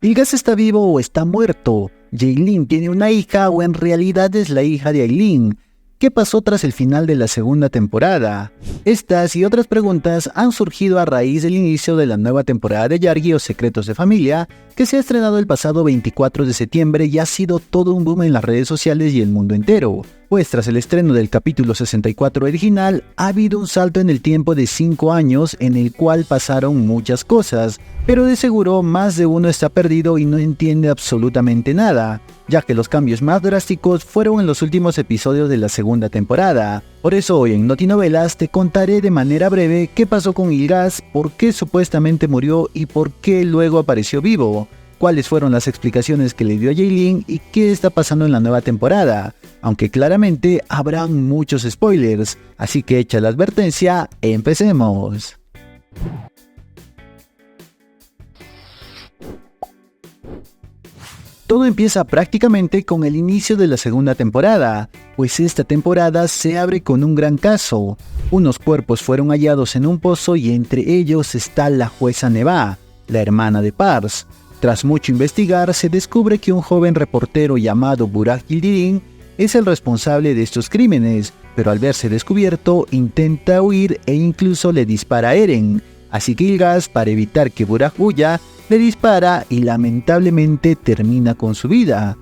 ¿Ilgas está vivo o está muerto? ¿Jaylin tiene una hija o en realidad es la hija de Aileen? ¿Qué pasó tras el final de la segunda temporada? Estas y otras preguntas han surgido a raíz del inicio de la nueva temporada de Yargi o Secretos de Familia, que se ha estrenado el pasado 24 de septiembre y ha sido todo un boom en las redes sociales y el mundo entero. Pues tras el estreno del capítulo 64 original, ha habido un salto en el tiempo de 5 años en el cual pasaron muchas cosas, pero de seguro más de uno está perdido y no entiende absolutamente nada, ya que los cambios más drásticos fueron en los últimos episodios de la segunda temporada. Por eso hoy en Notinovelas te contaré de manera breve qué pasó con Ilgas, por qué supuestamente murió y por qué luego apareció vivo, cuáles fueron las explicaciones que le dio a Jaylin y qué está pasando en la nueva temporada, aunque claramente habrán muchos spoilers, así que hecha la advertencia, empecemos. Todo empieza prácticamente con el inicio de la segunda temporada, pues esta temporada se abre con un gran caso. Unos cuerpos fueron hallados en un pozo y entre ellos está la jueza Neva, la hermana de Pars. Tras mucho investigar, se descubre que un joven reportero llamado Burak Yildirim es el responsable de estos crímenes, pero al verse descubierto intenta huir e incluso le dispara a Eren. Así que Ilgas, para evitar que Burak huya, le dispara y lamentablemente termina con su vida.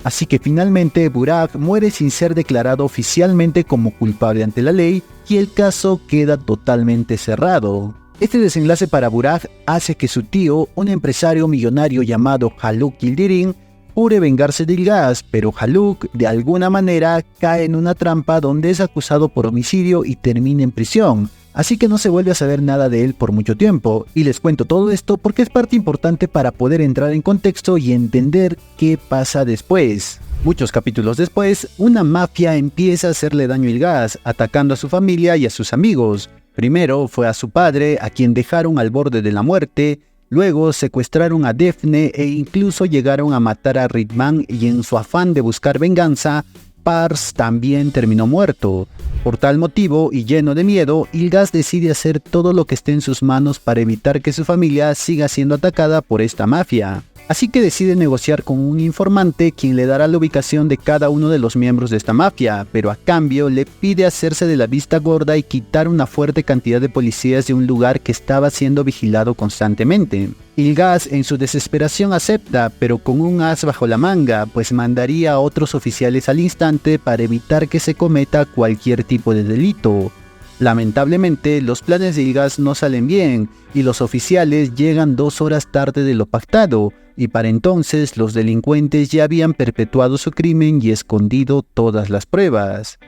Así que finalmente Burak muere sin ser declarado oficialmente como culpable ante la ley y el caso queda totalmente cerrado. Este desenlace para Burak hace que su tío, un empresario millonario llamado Haluk Yildirim, jure vengarse de Ilgas, pero Haluk de alguna manera cae en una trampa donde es acusado por homicidio y termina en prisión. Así que no se vuelve a saber nada de él por mucho tiempo, y les cuento todo esto porque es parte importante para poder entrar en contexto y entender qué pasa después. Muchos capítulos después, una mafia empieza a hacerle daño a Ilgas, atacando a su familia y a sus amigos. Primero fue a su padre, a quien dejaron al borde de la muerte, luego secuestraron a Daphne e incluso llegaron a matar a Ritman y en su afán de buscar venganza, Pars también terminó muerto. Por tal motivo, y lleno de miedo, Ilgas decide hacer todo lo que esté en sus manos para evitar que su familia siga siendo atacada por esta mafia. Así que decide negociar con un informante quien le dará la ubicación de cada uno de los miembros de esta mafia, pero a cambio le pide hacerse de la vista gorda y quitar una fuerte cantidad de policías de un lugar que estaba siendo vigilado constantemente. Ilgas en su desesperación acepta, pero con un as bajo la manga, pues mandaría a otros oficiales al instante para evitar que se cometa cualquier tipo de delito. Lamentablemente, los planes de Ilgas no salen bien y los oficiales llegan 2 horas tarde de lo pactado, y para entonces los delincuentes ya habían perpetuado su crimen y escondido todas las pruebas.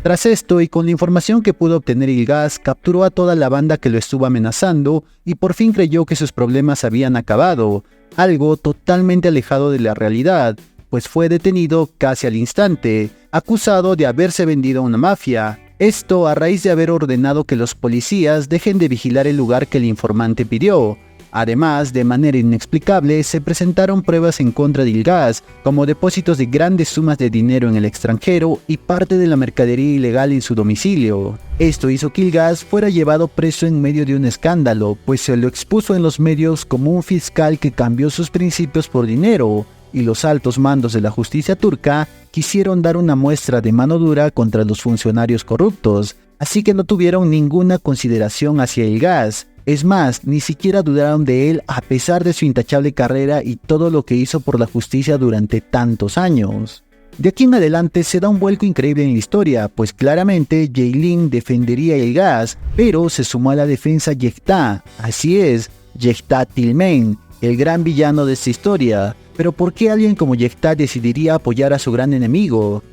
Tras esto y con la información que pudo obtener Ilgas, capturó a toda la banda que lo estuvo amenazando y por fin creyó que sus problemas habían acabado, algo totalmente alejado de la realidad, pues fue detenido casi al instante, acusado de haberse vendido a una mafia. Esto a raíz de haber ordenado que los policías dejen de vigilar el lugar que el informante pidió. Además, de manera inexplicable, se presentaron pruebas en contra de Ilgas, como depósitos de grandes sumas de dinero en el extranjero y parte de la mercadería ilegal en su domicilio. Esto hizo que Ilgas fuera llevado preso en medio de un escándalo, pues se lo expuso en los medios como un fiscal que cambió sus principios por dinero, y los altos mandos de la justicia turca quisieron dar una muestra de mano dura contra los funcionarios corruptos, así que no tuvieron ninguna consideración hacia Ilgas. Es más, ni siquiera dudaron de él a pesar de su intachable carrera y todo lo que hizo por la justicia durante tantos años. De aquí en adelante se da un vuelco increíble en la historia, pues claramente Jaylin defendería a Ilgas, pero se sumó a la defensa Yekta, así es, Yekta Tilmain, el gran villano de esta historia. Pero ¿por qué alguien como Yekta decidiría apoyar a su gran enemigo?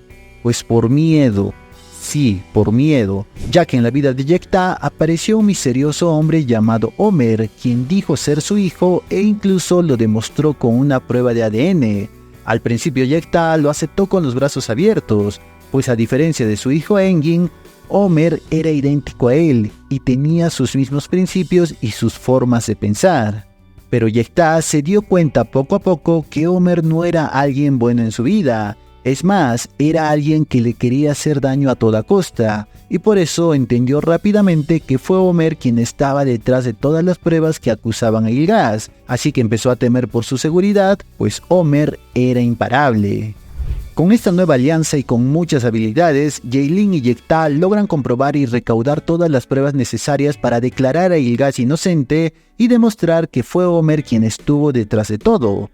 Pues por miedo. Sí, por miedo, ya que en la vida de Yekta apareció un misterioso hombre llamado Homer, quien dijo ser su hijo e incluso lo demostró con una prueba de ADN. Al principio Yekta lo aceptó con los brazos abiertos, pues a diferencia de su hijo Engin, Homer era idéntico a él y tenía sus mismos principios y sus formas de pensar. Pero Yekta se dio cuenta poco a poco que Homer no era alguien bueno en su vida. Es más, era alguien que le quería hacer daño a toda costa, y por eso entendió rápidamente que fue Homer quien estaba detrás de todas las pruebas que acusaban a Gilgas, así que empezó a temer por su seguridad, pues Homer era imparable. Con esta nueva alianza y con muchas habilidades, Jaylin y Yekta logran comprobar y recaudar todas las pruebas necesarias para declarar a Gilgas inocente y demostrar que fue Homer quien estuvo detrás de todo.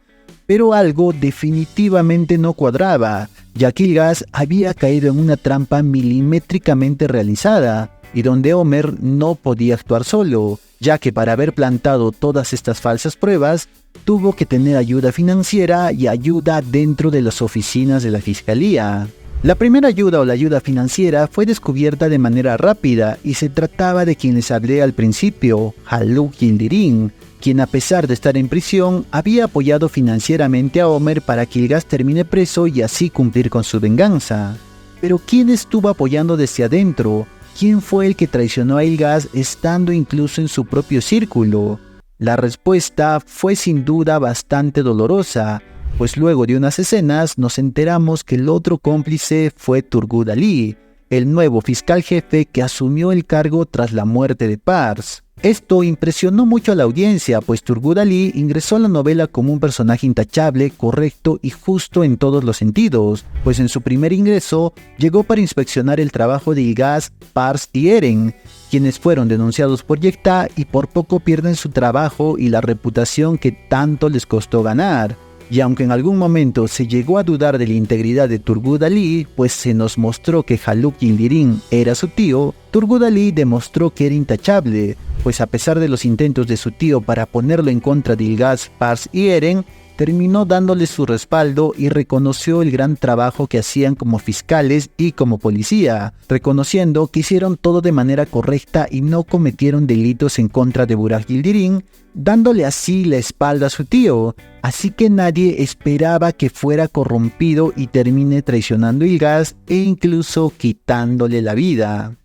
Pero algo definitivamente no cuadraba, ya que Gilgas había caído en una trampa milimétricamente realizada, y donde Homer no podía actuar solo, ya que para haber plantado todas estas falsas pruebas, tuvo que tener ayuda financiera y ayuda dentro de las oficinas de la fiscalía. La primera ayuda o la ayuda financiera fue descubierta de manera rápida y se trataba de quien les hablé al principio, Haluk Yildirim, quien a pesar de estar en prisión, había apoyado financieramente a Homer para que Gilgas termine preso y así cumplir con su venganza. Pero ¿quién estuvo apoyando desde adentro? ¿Quién fue el que traicionó a Gilgas estando incluso en su propio círculo? La respuesta fue sin duda bastante dolorosa, pues luego de unas escenas nos enteramos que el otro cómplice fue Turgut Ali, el nuevo fiscal jefe que asumió el cargo tras la muerte de Pars. Esto impresionó mucho a la audiencia, pues Turgut Ali ingresó a la novela como un personaje intachable, correcto y justo en todos los sentidos, pues en su primer ingreso llegó para inspeccionar el trabajo de Gilgas, Pars y Eren, quienes fueron denunciados por Yekta y por poco pierden su trabajo y la reputación que tanto les costó ganar. Y aunque en algún momento se llegó a dudar de la integridad de Turgut Ali, pues se nos mostró que Haluk Yildirim era su tío, Turgut Ali demostró que era intachable, pues a pesar de los intentos de su tío para ponerlo en contra de Gilgas, Pars y Eren, terminó dándoles su respaldo y reconoció el gran trabajo que hacían como fiscales y como policía, reconociendo que hicieron todo de manera correcta y no cometieron delitos en contra de Burak Yildirim, dándole así la espalda a su tío, así que nadie esperaba que fuera corrompido y termine traicionando a Gilgas e incluso quitándole la vida.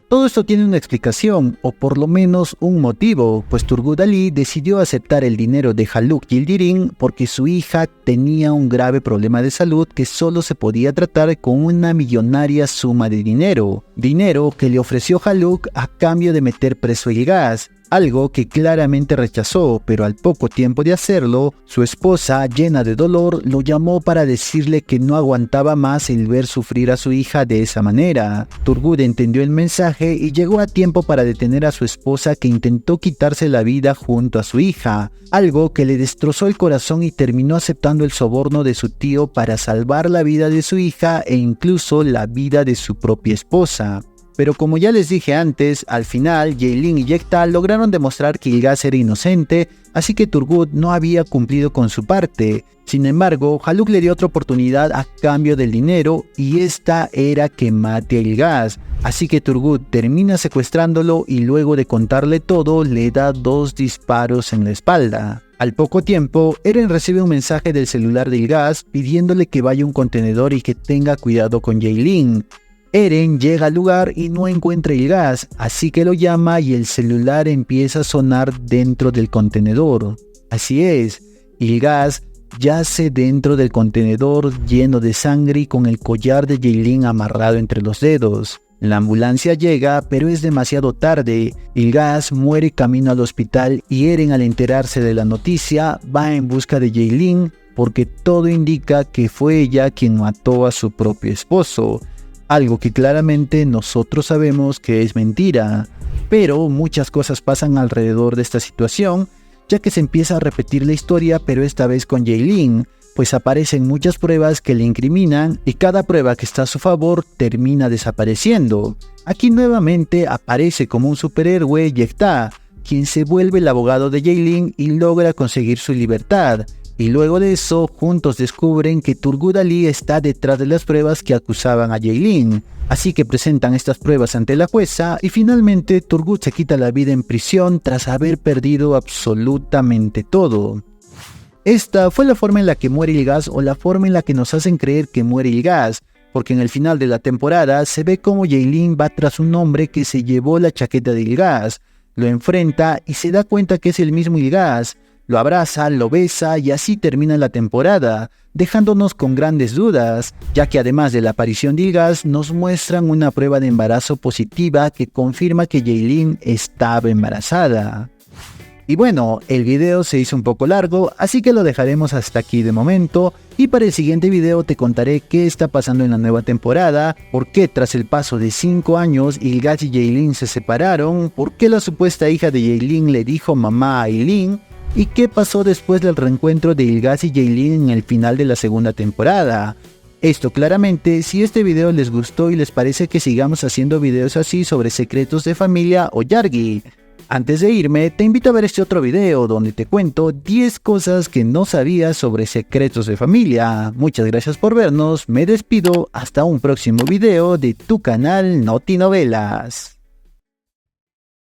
Todo esto tiene una explicación, o por lo menos un motivo, pues Turgut Ali decidió aceptar el dinero de Haluk Yildirim porque su hija tenía un grave problema de salud que solo se podía tratar con una millonaria suma de dinero que le ofreció Haluk a cambio de meter preso a Gilgas, algo que claramente rechazó, pero al poco tiempo de hacerlo, su esposa, llena de dolor, lo llamó para decirle que no aguantaba más el ver sufrir a su hija de esa manera. Turgut entendió el mensaje y llegó a tiempo para detener a su esposa que intentó quitarse la vida junto a su hija, algo que le destrozó el corazón y terminó aceptando el soborno de su tío para salvar la vida de su hija e incluso la vida de su propia esposa. Pero como ya les dije antes, al final Jaylin y Yekta lograron demostrar que Gilgas era inocente, así que Turgut no había cumplido con su parte. Sin embargo, Haluk le dio otra oportunidad a cambio del dinero y esta era que mate a Gilgas. Así que Turgut termina secuestrándolo y luego de contarle todo le da 2 disparos en la espalda. Al poco tiempo, Eren recibe un mensaje del celular de Gilgas pidiéndole que vaya a un contenedor y que tenga cuidado con Jaylin. Eren llega al lugar y no encuentra a Gilgas, así que lo llama y el celular empieza a sonar dentro del contenedor. Así es, Gilgas yace dentro del contenedor lleno de sangre y con el collar de Jaylin amarrado entre los dedos. La ambulancia llega, pero es demasiado tarde. Gilgas muere camino al hospital y Eren, al enterarse de la noticia, va en busca de Jaylin porque todo indica que fue ella quien mató a su propio esposo. Algo que claramente nosotros sabemos que es mentira, pero muchas cosas pasan alrededor de esta situación, ya que se empieza a repetir la historia, pero esta vez con Jaylin, pues aparecen muchas pruebas que le incriminan y cada prueba que está a su favor termina desapareciendo. Aquí nuevamente aparece como un superhéroe Yekta, quien se vuelve el abogado de Jaylin y logra conseguir su libertad. Y luego de eso, juntos descubren que Turgut Ali está detrás de las pruebas que acusaban a Jaylin. Así que presentan estas pruebas ante la jueza y finalmente Turgut se quita la vida en prisión tras haber perdido absolutamente todo. Esta fue la forma en la que muere Gilgas, o la forma en la que nos hacen creer que muere Gilgas, porque en el final de la temporada se ve como Jaylin va tras un hombre que se llevó la chaqueta de Gilgas, lo enfrenta y se da cuenta que es el mismo Gilgas, lo abraza, lo besa y así termina la temporada, dejándonos con grandes dudas, ya que además de la aparición de Ilgaz nos muestran una prueba de embarazo positiva que confirma que Yailin estaba embarazada. Y bueno, el video se hizo un poco largo, así que lo dejaremos hasta aquí de momento, y para el siguiente video te contaré qué está pasando en la nueva temporada, por qué tras el paso de 5 años Ilgaz y Yailin se separaron, por qué la supuesta hija de Yailin le dijo mamá a Aileen, y qué pasó después del reencuentro de Ilgaz y Yailin en el final de la segunda temporada. Esto claramente si este video les gustó y les parece que sigamos haciendo videos así sobre secretos de familia o Yargi. Antes de irme, te invito a ver este otro video donde te cuento 10 cosas que no sabías sobre secretos de familia. Muchas gracias por vernos, me despido, hasta un próximo video de tu canal Noti Novelas.